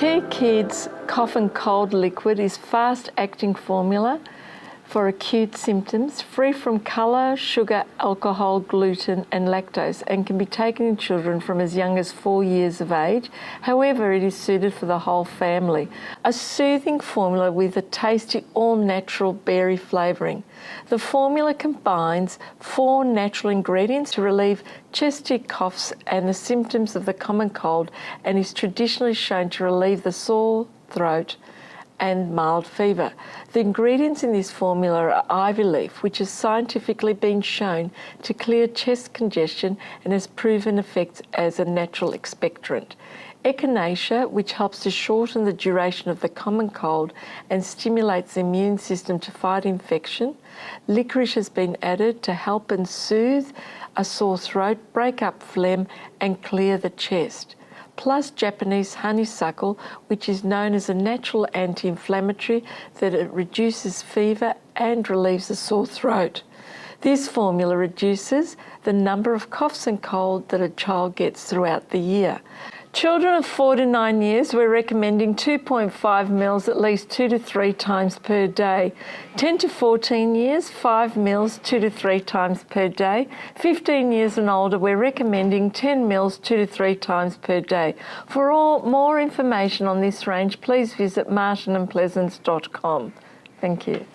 Key Kids Cough and Cold Liquid is fast-acting formula for acute symptoms, free from colour, sugar, alcohol, gluten and lactose, and can be taken in children from as young as 4 years of age. However, it is suited for the whole family. A soothing formula with a tasty all-natural berry flavouring. The formula combines 4 natural ingredients to relieve chesty coughs and the symptoms of the common cold, and is traditionally shown to relieve the sore throat and mild fever. The ingredients in this formula are ivy leaf, which has scientifically been shown to clear chest congestion and has proven effects as a natural expectorant. Echinacea, which helps to shorten the duration of the common cold and stimulates the immune system to fight infection. Licorice has been added to help and soothe a sore throat, break up phlegm and clear the chest. Plus Japanese honeysuckle, which is known as a natural anti-inflammatory that it reduces fever and relieves the sore throat. This formula reduces the number of coughs and cold that a child gets throughout the year. Children of 4 to 9 years, we're recommending 2.5 mils at least 2 to 3 times per day. 10 to 14 years, 5 mils 2 to 3 times per day. 15 years and older, we're recommending 10 mils 2 to 3 times per day. For more information on this range, please visit martinandpleasance.com. Thank you.